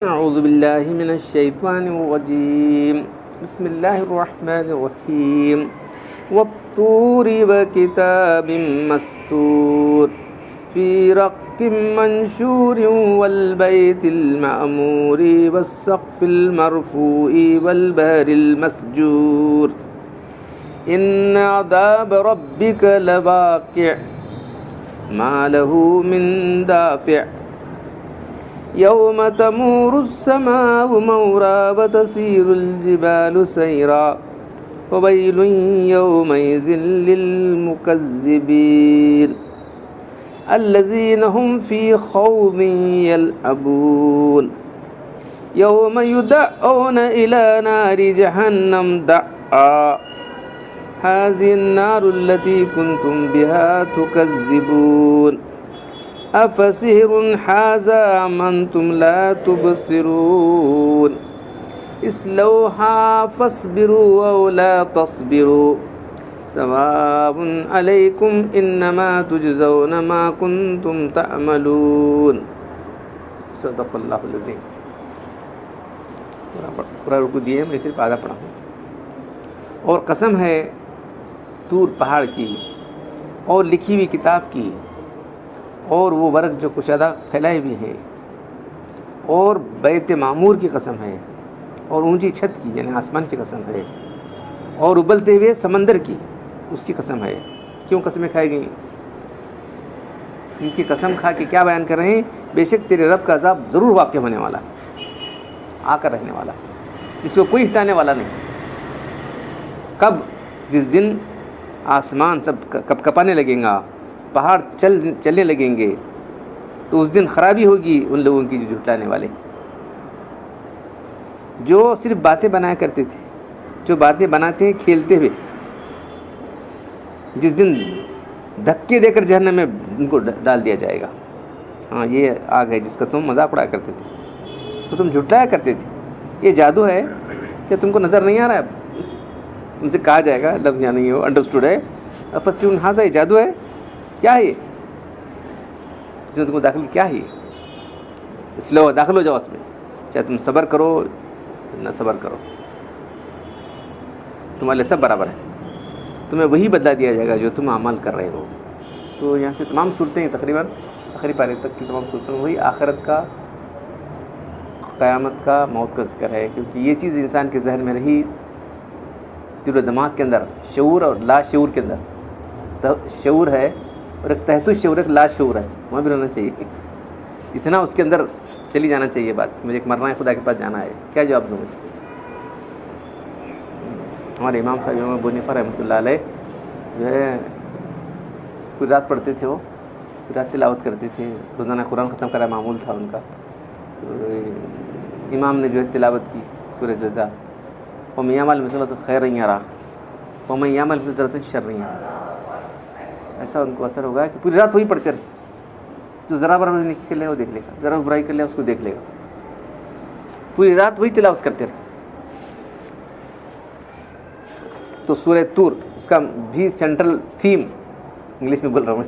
أعوذ بالله من الشيطان الرجيم بسم الله الرحمن الرحيم والطور وكتاب مستور في رق منشور والبيت المعمور والسقف المرفوع والبحر المسجور إن عذاب ربك لواقع ما له من دافع يوم تمور السماء مورا وتسير الجبال سيرا وويل يومئذ للمكذبين الذين هم في خوض يلعبون يوم يدعون إلى نار جهنم دعا هذه النار التي كنتم بها تكذبون أفسحر هذا أم أنتم لا تبصرون اصلوها فاصبروا أو لا تصبروا سواء عليكم إنما تجزون ما كنتم تعملون صدق اللہ العظیم. پورا رکو دیے میں صرف آدھا پڑھا ہوں. اور قسم ہے طور پہاڑ کی اور لکھی ہوئی کتاب کی اور وہ ورق جو کشادہ پھیلائے ہوئے ہیں اور بیت معمور کی قسم ہے اور اونچی چھت کی یعنی آسمان کی قسم ہے اور ابلتے ہوئے سمندر کی اس کی قسم ہے. کیوں قسمیں کھائی گئیں؟ ان کی قسم کھا کے کیا بیان کر رہے ہیں؟ بے شک تیرے رب کا عذاب ضرور واقع ہونے والا، آ کر رہنے والا، اس کو کوئی ہٹانے والا نہیں. کب؟ جس دن آسمان سب کپ کپانے لگیں گا، پہاڑ چلنے لگیں گے، تو اس دن خرابی ہوگی ان لوگوں کی جو جھٹلانے والے، جو صرف باتیں بنایا کرتے تھے، جو باتیں بناتے ہیں کھیلتے ہوئے. جس دن دھکے دے کر جہنم میں ان کو ڈال دیا جائے گا. ہاں یہ آگ ہے جس کا تم مذاق اڑایا کرتے تھے، اس کو تم جھٹلایا کرتے تھے. یہ جادو ہے کہ تم کو نظر نہیں آ رہا ہے؟ ان سے کہا جائے گا، لفظ یہاں نہیں ہو، انڈرسٹوڈ ہے. افسحر ھذا، یہ جادو ہے کیا ہے؟ جس نے تم کو داخل کیا ہے؟ اس لیے داخل ہو جاؤ اس میں، چاہے تم صبر کرو نہ صبر کرو، تمہارے لیے سب برابر ہے. تمہیں وہی بدلا دیا جائے گا جو تم عمل کر رہے ہو. تو یہاں سے تمام صورتیں تقریباً آخری پارے تک کی تمام صورتیں وہی آخرت کا، قیامت کا، موت کا ذکر ہے. کیونکہ یہ چیز انسان کے ذہن میں رہی، دل و دماغ کے اندر، شعور اور لا شعور کے اندر. شعور ہے اور ایک تحت الشعور، ایک لا شعور ہے، وہاں بھی رہنا چاہیے. اتنا اس کے اندر چلی جانا چاہیے بات کہ مجھے مرنا ہے، خدا کے پاس جانا ہے. کیا جواب دوں مجھے؟ ہمارے امام صاحب امام ابو حنیفہ رحمۃ اللہ علیہ جو ہے پوری رات پڑھتے تھے، وہ پوری رات تلاوت کرتے تھے، روزانہ قرآن ختم کرا معمول تھا ان کا. تو امام نے جو ہے تلاوت کی سورہ جزا، وَمَن يَعْمَلْ مِثْقَالَ خَيْرٍ يَرَهُ وَمَن يَعْمَلْ مِثْقَالَ ذَرَّةٍ شَرًّا يَرَهُ. ایسا ان کو اثر ہوگا کہ پوری رات وہی پڑھتے رہے. جو ذرا برابر نیکی کر لے وہ دیکھ لے گا، ذرا برائی کر لے اس کو دیکھ لے گا. پوری رات وہی تلاوت کرتے رہے. تو سورہ طور اس کا بھی سینٹرل تھیم انگلش میں بول رہا ہوں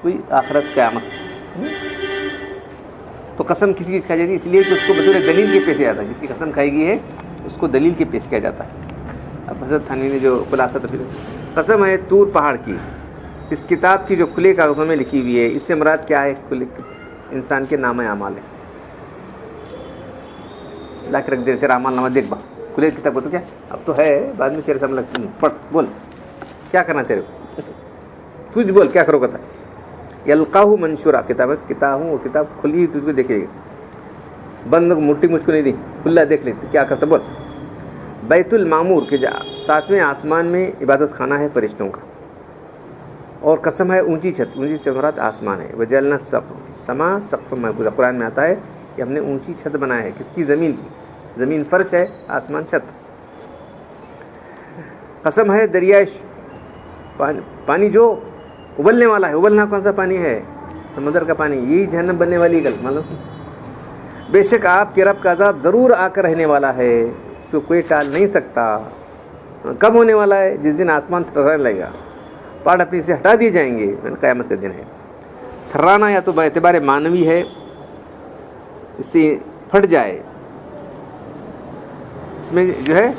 کوئی آخرت قیامت. تو قسم کسی چیز کھائی جاتی ہے اس لیے کہ اس کو بطور دلیل کے پیش کیا جاتا ہے. جس کی قسم کھائی گئی ہے اس کو دلیل کے پیش کیا جاتا ہے. اب حضرت تھانوی نے جو خلاصہ تفصیل، قسم ہے طور پہاڑ کی، اس کتاب کی جو کھلے کاغذوں میں لکھی ہوئی ہے. اس سے مراد کیا ہے؟ کھلے انسان کے نامہ اعمال ہے. لا کے رکھ دے تیرا اعمال نامہ دیکھ با، کھلے کتاب کو تو کیا اب تو ہے، بعد میں تیرے سامنے پڑھ بول کیا کرنا تیرے کو، تجھ بول کیا کرو کہتا ہے. یلقاہ منشورہ کتاب ہے، کتاب ہوں وہ کتاب کھلی ہوئی تجھ کو دیکھے گا. بند مٹھی مجھ کو نہیں دی، کھلا دیکھ لیتے کیا کرتا بول. بیت المعمور کے 7ویں آسمان میں عبادت خانہ ہے فرشتوں کا. اور قسم ہے اونچی چھت، اونچی سے مراد آسمان ہے. وجعلنا سما سقف محفوظ، قرآن میں آتا ہے کہ ہم نے اونچی چھت بنایا ہے. کس کی؟ زمین کی. زمین فرش ہے، آسمان چھت. قسم ہے دریائے پانی جو ابلنے والا ہے. ابلنا کون سا پانی ہے؟ سمندر کا پانی. یہی جہنم بننے والی گل معلوم. بے شک آپ کے رب کا عذاب ضرور آ کر رہنے والا ہے، اس کو کوئی ٹال نہیں سکتا. کب ہونے والا ہے؟ جس دن آسمان تھرنے لگے گا، پہاڑ اپنی سے ہٹا دیے جائیں گے. قیامت کا دن ہے. تھرانا یا تو باعتبار معنوی ہے اس سے پھٹ جائے. اس میں جو ہے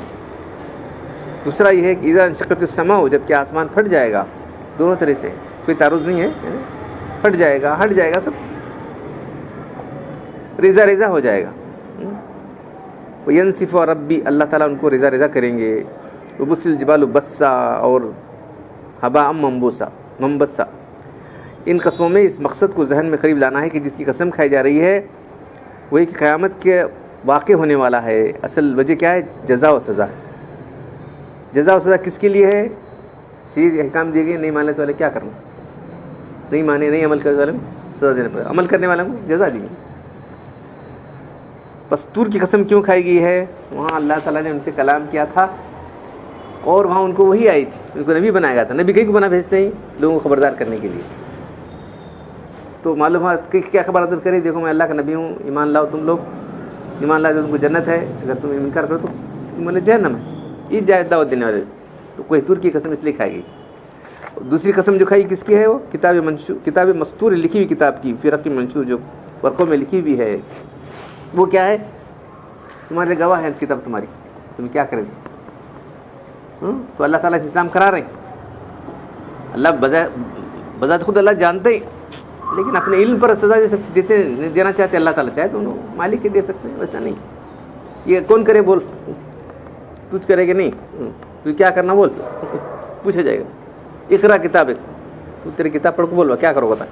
دوسرا یہ ہے کہ اذا انشقت السماء، جب کہ آسمان پھٹ جائے گا. دونوں طرح سے کوئی تعارض نہیں ہے، پھٹ جائے گا، ہٹ جائے گا، سب ریزہ ریزہ ہو جائے گا. وینصف ربی، اللہ تعالیٰ ان کو ریزہ ریزہ کریں گے. وبس الجبال بسا، اور ہبا منبسا. ان قسموں میں اس مقصد کو ذہن میں قریب لانا ہے کہ جس کی قسم کھائی جا رہی ہے وہ ایک قیامت کے واقع ہونے والا ہے. اصل وجہ کیا ہے؟ جزا و سزا. جزا و سزا کس کے لیے ہے؟ شریعت احکام دیے گئے، نہیں ماننے والے کیا کرنا، نہیں مانے، نہیں عمل کرنے والے کو سزا دینا پڑے گا، عمل کرنے والوں کو جزا دی گئی. بس طور کی قسم کیوں کھائی گئی ہے؟ وہاں اللہ تعالیٰ نے ان سے کلام کیا تھا اور وہاں ان کو وہی آئی تھی، ان کو نبی بنایا گیا تھا. نبی کئی کو بنا بھیجتے ہیں لوگوں کو خبردار کرنے کے لیے. تو معلومات کیا خبردار کرے؟ دیکھو میں اللہ کا نبی ہوں، ایمان لاؤ تم لوگ، ایمان لاؤ تم کو جنت ہے، اگر تم انکار کرو تو تم بولے جہنم ہے. یہ جائز دعوت دینے والے. تو کوئی طور کی قسم اس لیے کھائی گئی. دوسری قسم جو کھائی کس کی ہے؟ وہ کتاب مستور، لکھی ہوئی کتاب کی، فی رقم منشور، جو ورقوں میں لکھی ہوئی ہے. وہ کیا ہے؟ تمہارے گواہ ہے کتاب تمہاری، تم کیا کریں. تو اللہ تعالیٰ انتظام کرا رہے ہیں. اللہ بذات خود اللہ جانتے ہیں، لیکن اپنے علم پر سزا دینا چاہتے. اللہ تعالیٰ چاہے تو انہوں مالک کے دے سکتے ہیں، ویسا نہیں. یہ کون کرے؟ بول، تجھ کرے کہ نہیں؟ تو کیا کرنا بول، پوچھا جائے گا. اقرا کتاب ہے، تو تیری کتاب پڑھ کو بولوا کیا کرو بتا.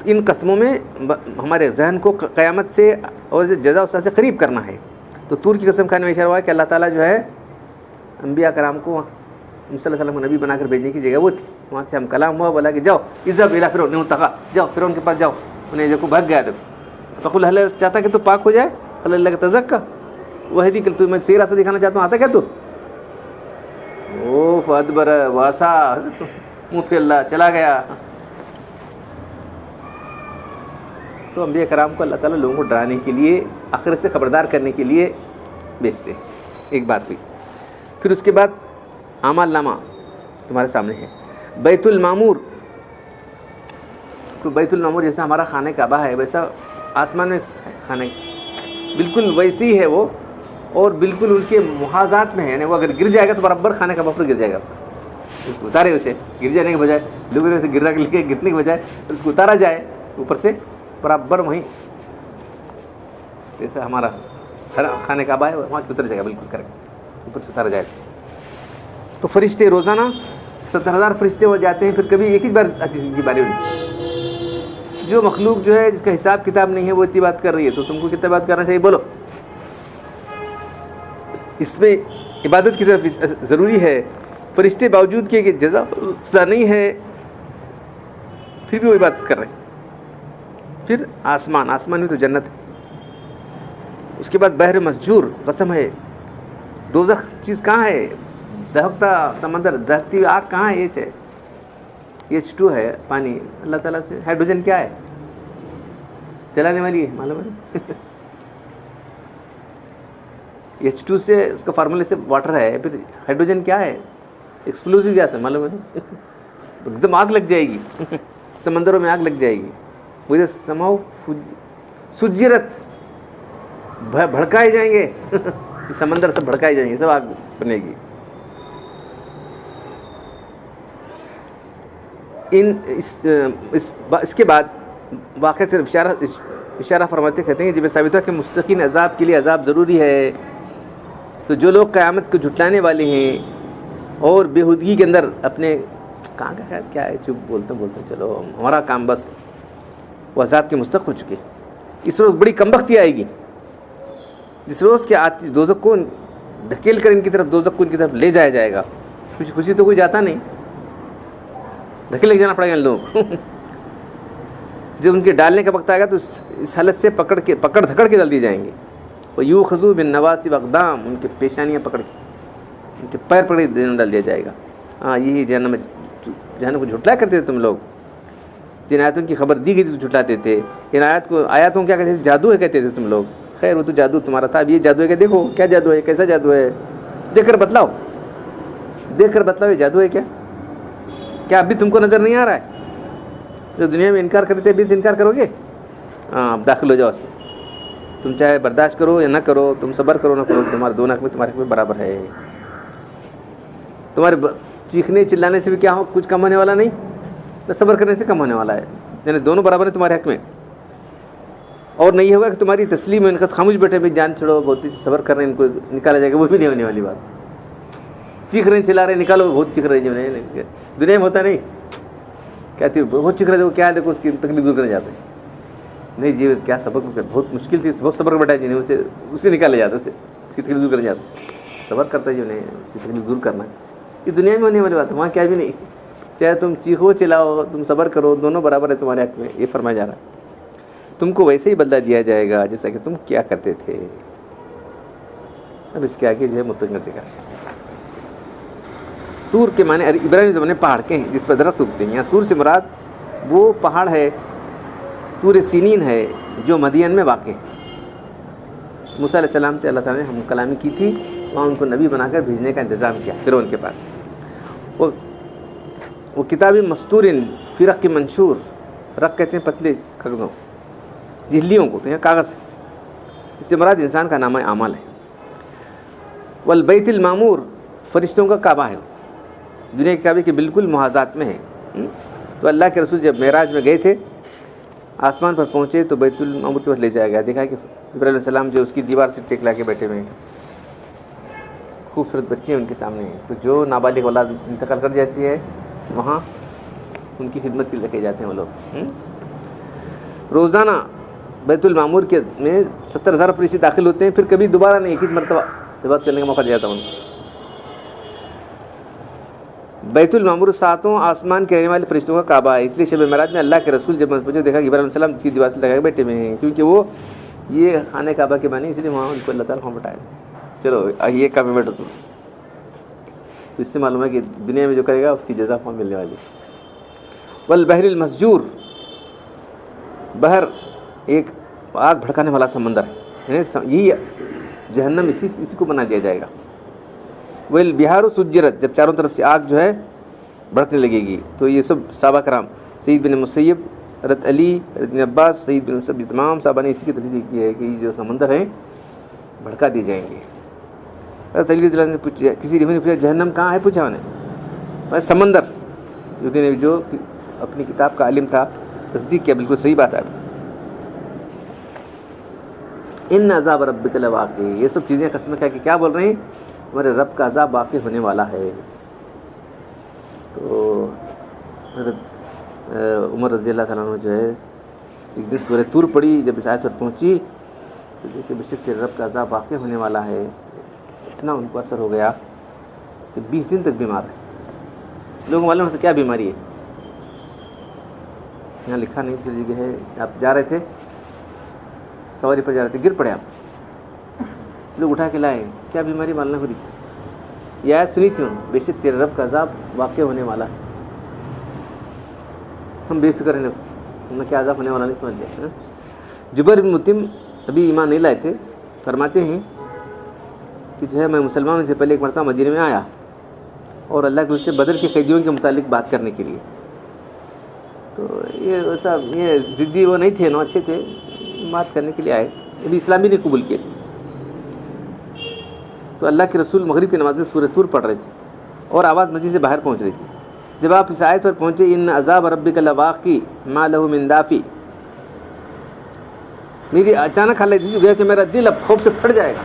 ان قسموں میں ہمارے ذہن کو قیامت سے اور جزا و سزا سے قریب کرنا ہے. تو طور کی قسم کھانے میں اشارہ ہوا ہے کہ اللہ تعالیٰ جو ہے انبیاء کرام کو صلی اللہ علیہ وسلم کو نبی بنا کر بھیجنے کی جگہ وہ تھی. وہاں سے ہم کلام ہوا، بولا کہ جاؤ اذهب الى فرعون انه جاؤ فرعون کے پاس جاؤ. انہیں جو کو بھگ گیا. تو فقل هل چاہتا کہ تو پاک ہو جائے، اللہ کا تزکا وہدی کہ تو میں صحیح راستہ دکھانا چاہتا ہوں. آتا کیا تو او فادبر واسا، منہ پہ اللہ چلا گیا. تو انبیاء کرام کو اللہ تعالیٰ لوگوں کو ڈرانے کے لیے، آخرت سے خبردار کرنے کے لیے بھیجتے ہیں. ایک بات ہوئی. پھر اس کے بعد اعمال نامہ تمہارے سامنے ہے. بیت المعمور، تو بیت المعمور جیسا ہمارا خانہ کعبہ ہے، ویسا آسمان میں خانہ بالکل ویسی ہے وہ، اور بالکل ان کے محاذات میں ہے. یعنی وہ اگر گر جائے گا تو برابر خانہ کعبہ پر گر جائے گا. اس کو اتارے اسے، گر جانے کے بجائے لوگوں نے اسے گرنے کے بجائے اس کو اتارا جائے اوپر سے، برابر وہیں جیسا ہمارا خانہ کعبہ ہے وہاں اتر جائے گا، بالکل کریکٹ اوپر سے اتارا جائے. تو فرشتے روزانہ 70,000 فرشتے ہو جاتے ہیں. پھر کبھی ایک ہی بار آتی کی باری ہوئی. جو مخلوق جو ہے جس کا حساب کتاب نہیں ہے وہ اتنی بات کر رہی ہے، تو تم کو کتنا بات کرنا چاہیے بولو. اس میں عبادت کی طرف ضروری ہے. فرشتے باوجود کہ جزا سزا نہیں ہے پھر بھی وہ عبادت کر رہے ہیں. پھر آسمان میں تو جنت ہے. اس کے بعد بحر مسجور، قسم ہے دوزخ چیز کہاں ہے؟ دہکتا سمندر، دہکتی ہوئی آگ کہاں ہے؟ H2 ہے پانی اللہ تعالیٰ سے. ہائیڈروجن کیا ہے؟ جلانے والی ہے، معلوم ہے. H2 سے اس کا فارمولے سے واٹر ہے. پھر ہائیڈروجن کیا ہے؟ ایکسپلوزیو گیس ہے، معلوم ہے. ایک دم آگ لگ جائے گی، سمندروں میں آگ لگ جائے گی. وہ سماؤ سجرت، بھڑکائے جائیں گے. سمندر سب بھڑکائے جائیں گے، سب آگ بنے گی. اس کے بعد واقع اشارہ فرماتے کہتے ہیں جب ثابت ہوا کہ مستقیم عذاب کے لیے عذاب ضروری ہے. تو جو لوگ قیامت کو جھٹلانے والے ہیں اور بےہودگی کے اندر اپنے کہاں کا خیال کیا ہے، چپ بولتے چلو ہمارا کام بس، وہ عذاب کے مستحق ہو چکے. اس روز بڑی کمبختی آئے گی، جس روز کے آتی دوزخ کو دھکیل کر ان کی طرف، دوزخ کو ان کی طرف لے جایا جائے گا. خوشی تو کوئی جاتا نہیں، دھکیل لے جانا پڑے گا ان لوگوں کو. جب ان کے ڈالنے کا وقت آئے گا تو اس حالت سے پکڑ دھکڑ کے ڈال دیے جائیں گے. وہ یو خضو بن نواسی اقدام، ان کے پیشانیاں پکڑ کے، ان کے پیر پکڑ کے ڈال دیا جائے گا. ہاں یہی جہنم کو جھٹلایا کرتے تھے تم لوگ. جن آیاتوں کی خبر دی گئی تھی تو جھٹلاتے تھے. ان آیاتوں کیا کہتے تھے؟ جادو ہے کہتے تھے تم لوگ. خیر وہ تو جادو تمہارا تھا، اب یہ جادو ہے کہ دیکھو کیا جادو ہے، کیسا جادو ہے، دیکھ کر بتلاؤ یہ جادو ہے کیا اب بھی تم کو نظر نہیں آ رہا ہے؟ جو دنیا میں انکار کرتے ابھی سے انکار کرو گے؟ اب داخل ہو جاؤ اس میں. تم چاہے برداشت کرو یا نہ کرو, تم صبر کرو نہ کرو, تمہارے دونوں حق میں تمہارے حق میں برابر ہے. تمہارے چیخنے چلانے سے بھی کیا ہو, کچھ کم ہونے والا نہیں, نہ صبر کرنے سے کم ہونے والا ہے. یعنی دونوں برابر ہیں تمہارے حق میں. اور نہیں ہوگا کہ تمہاری تسلیم ہے, ان کا خاموش بیٹھے بھی جان چھوڑو, بہت صبر کر رہے ہیں, ان کو نکالا جائے گا, وہ بھی نہیں ہونے والی بات. چیخ رہے ہیں چلا رہے ہیں, نکالو, بہت چیخ رہے ہیں, جو نہیں دنیا میں ہوتا نہیں, کہتی بہت چیخ رہے تھے, وہ کیا ہے دیکھو اس کی تکلیف دور کرنے جاتے ہیں. نہیں جی کیا سبق بہت مشکل تھی, بہت صبر بیٹھا جی نہیں, اسے نکالے جاتے, اس کی تکلیف دور کرنے جاتے. صبر کرتا ہے جو نہیں, اس کی تکلیف دور کرنا یہ دنیا میں ہونے والی بات ہے, وہاں کیا بھی نہیں. چاہے تم چیخو چلاؤ, تم صبر کرو, دونوں برابر ہے تمہارے حق میں, یہ فرمایا جا رہا ہے. تم کو ویسے ہی بدلہ دیا جائے گا جیسا کہ تم کیا کرتے تھے. اب اس کے آگے جو ہے متقین ذکر ہے. طور کے معنی ابراہیم زمانے پہاڑ کے ہیں جس پر درخت اگتے ہیں. یہاں طور سے مراد وہ پہاڑ ہے, طور سینین ہے, جو مدین میں واقع ہے. موسیٰ علیہ السلام سے اللہ تعالیٰ نے ہم کلامی کی تھی, وہاں ان کو نبی بنا کر بھیجنے کا انتظام کیا فرعون کے پاس. وہ کتاب مستور فی رق منشور, رق کہتے ہیں پتلے کاغذوں, جھلیوں کو, تو یہاں کاغذ ہے. اس سے مراد انسان کا نامہ اعمال ہے. والبیت المعمور فرشتوں کا کعبہ ہے, دنیا کے کعبے کے بالکل محاذات میں ہے. تو اللہ کے رسول جب معراج میں گئے تھے, آسمان پر پہنچے تو بیت المعمور کی طرف لے جایا گیا. دیکھا کہ ابراہیم علیہ السلام جو اس کی دیوار سے ٹیک لا کے بیٹھے ہوئے ہیں, خوبصورت بچے ان کے سامنے ہیں. تو جو نابالغ اولاد انتقال کر جاتی ہے وہاں ان کی خدمت کے لے کے جاتے ہیں وہ لوگ. روزانہ بیت المعمور کے میں 70,000 فرشتے داخل ہوتے ہیں, پھر کبھی دوبارہ نہیں, ایک ہی مرتبہ عبادت کرنے کا موقع دیا جاتا ہے ان کو. بیت المعمور ساتوں آسمان کے رہنے والے فرشتوں کا کعبہ ہے. اس لیے شب معراج میں اللہ کے رسول جب پہنچے دیکھا کہ ابراہیم علیہ السلام کی دیوار سے لگا کے بیٹھے ہوئے ہیں, کیونکہ وہ یہ خانہ کعبہ کے معنی, اس لیے وہاں ان کو اللہ تعالیٰ وہاں بٹھایا. چلو یہ کعبے میں بیٹھو تم. تو اس سے معلوم ہے کہ دنیا میں جو کرے گا اس کی جزا وہاں ملنے والی. والبحر المسجور, بحر ایک آگ بھڑکانے والا سمندر ہے, یہی جہنم اسی کو بنا دیا جائے گا. والبحار سجرت, جب چاروں طرف سے آگ جو ہے بھڑکنے لگے گی. تو یہ سب صحابہ کرام, سعید بن مسیب, حضرت علی, حضرت بن عباس, سعید بن مسیب, تمام صحابہ نے اسی کی تفسیر کی ہے کہ یہ جو سمندر ہیں بھڑکا دیے جائیں گے. حضرت علی رضی اللہ عنہ نے پوچھا, کسی نے پوچھا جہنم کہاں ہے, پوچھا انہیں بس سمندر. جو اپنی کتاب کا عالم تھا تصدیق کیا, بالکل صحیح بات ہے. ان عذاب ربک لواقع, یہ سب چیزیں قسم کھا کے کیا بول رہے ہیں, ہمارے رب کا عذاب واقع ہونے والا ہے. تو حضرت عمر رضی اللہ تعالیٰ عنہ جو ہے ایک دن سورہ طور پڑھی, جب اس آیت پر پہنچی تو دیکھے بے شک رب کا عذاب واقع ہونے والا ہے. اتنا ان کو اثر ہو گیا کہ 20 دن تک بیمار ہے. لوگوں معلوم ہوتا کیا بیماری ہے, یہاں لکھا نہیں چلی جگہ ہے. آپ جا رہے تھے, سواری پر جا رہے تھے, گر پڑے آپ, لوگ اٹھا کے لائے, کیا بیماری معلوم ہو رہی تھی. یہ آیت سنی تھی, بے شک تیرے رب کا عذاب واقع ہونے والا ہے. ہم بے فکر ہیں, ہم نے کیا عذاب ہونے والا نہیں سمجھ لیا. جبیر بن مطعم ابھی ایمان نہیں لائے تھے, فرماتے ہیں کہ جو ہے میں مسلمانوں سے پہلے ایک مرتبہ مدینے میں آیا اور اللہ کے اس سے بدر کے قیدیوں کے متعلق بات کرنے کے لیے. تو یہ ویسا یہ ضدی وہ نہیں تھے, نو اچھے تھے, بات کرنے کے لیے آئے, ابھی اسلام بھی نہیں قبول کیے تھے. تو اللہ کے رسول مغرب کی نماز میں سورہ طور پڑھ رہے تھے اور آواز مسجد سے باہر پہنچ رہی تھی. جب آپ اس آیت پر پہنچے, ان عذاب ربک لواقع ما لہ من دافع, میری اچانک حالت ایسی ہو گیا کہ میرا دل اب خوف سے پھٹ جائے گا.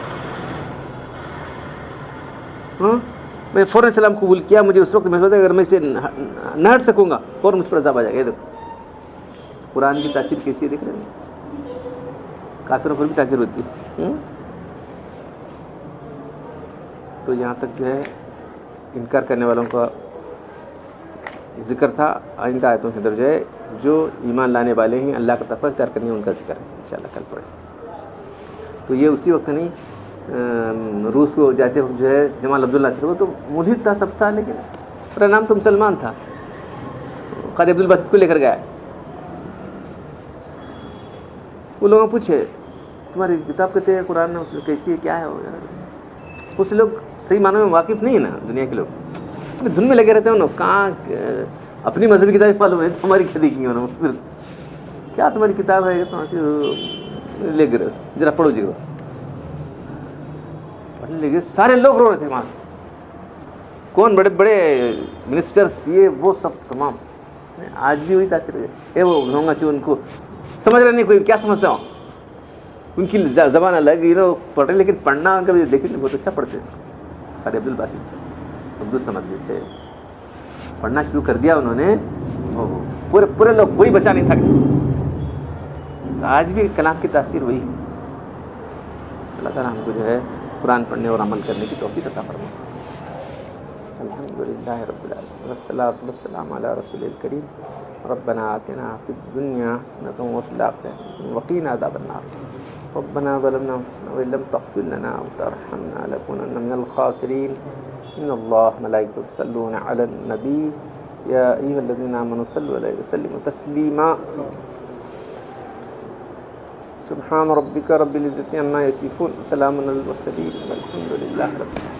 میں فوراً اسلام قبول کیا. مجھے اس وقت محسوس ہوتا ہے اگر میں اسے نہ ہٹ سکوں گا فوراً مجھ پر عذاب آ جائے گا. یہ دیکھو قرآن کی تاثیر کیسی ہے, دیکھ رہے ہیں, کافروں پر بھی تاثیر ہوتی ہے. تو یہاں تک جو ہے انکار کرنے والوں کا ذکر تھا. آئندہ آیتوں کے اندر جو ہے جو ایمان لانے والے ہیں, اللہ کا تقوی اختیار کرنے ان کا ذکر ہے, انشاءاللہ کل پڑھیں. تو یہ اسی وقت نہیں, روس کو جاتے وقت جو ہے جمال عبداللہ سے, وہ تو ملحد تھا, سب تھا, لیکن میرا نام تو مسلمان تھا. قاضی عبدالباسط کو لے کر گیا. وہ لوگوں پوچھے تمہاری کتاب کہتے ہیں قرآن میں, اس میں کیسی ہے, کیا ہے وہ. کچھ لوگ صحیح معنوں میں واقف نہیں ہے نا, دنیا کے لوگ دھن میں لگے رہتے ہیں. انہوں کہاں اپنی مذہبی کتابیں معلوم ہے, ہماری کیا دیکھیں گے انہوں, پھر کیا تمہاری کتاب ہے تو لے گئے ذرا پڑھو جی پڑھنے لگے. سارے لوگ رو رہے تھے وہاں, کون بڑے بڑے منسٹرس یہ وہ سب تمام. آج بھی وہی تاثر ہے وہ گھوںگا چون ان کو سمجھ رہے نہیں کوئی کیا سمجھتا ہوں, ان کی زبان الگ پڑھ رہے لیکن پڑھنا ان کا بھی دیکھیں بہت اچھا پڑھتے ہیں. قاری عبد الباسط اردو سمجھ لیتے, پڑھنا شروع کر دیا انہوں نے, پورے لوگ کوئی بچا نہیں تھا. تو آج بھی کلام کی تاثیر وہی. اللہ تعالیٰ ہم کو جو ہے قرآن پڑھنے اور عمل کرنے کی توفیق عطا فرمائے. الحمدللہ رب العالمین والصلاۃ والسلام علی رسول الکریم. ربنا آتنا فی الدنیا حسنۃ وفی الآخرۃ حسنۃ وقنا عذاب النار. ربنا ظلمنا انفسنا وان لم تغفر لنا وترحمنا لنكونن من الخاسرین. ان اللہ ملائکۃ یصلون علی النبی یا ایھا الذین آمنوا صلوا علیہ وسلموا تسلیما. سبحان ربک رب العزة عما یصفون, سلام علی المرسلین والحمد للہ رب العالمین.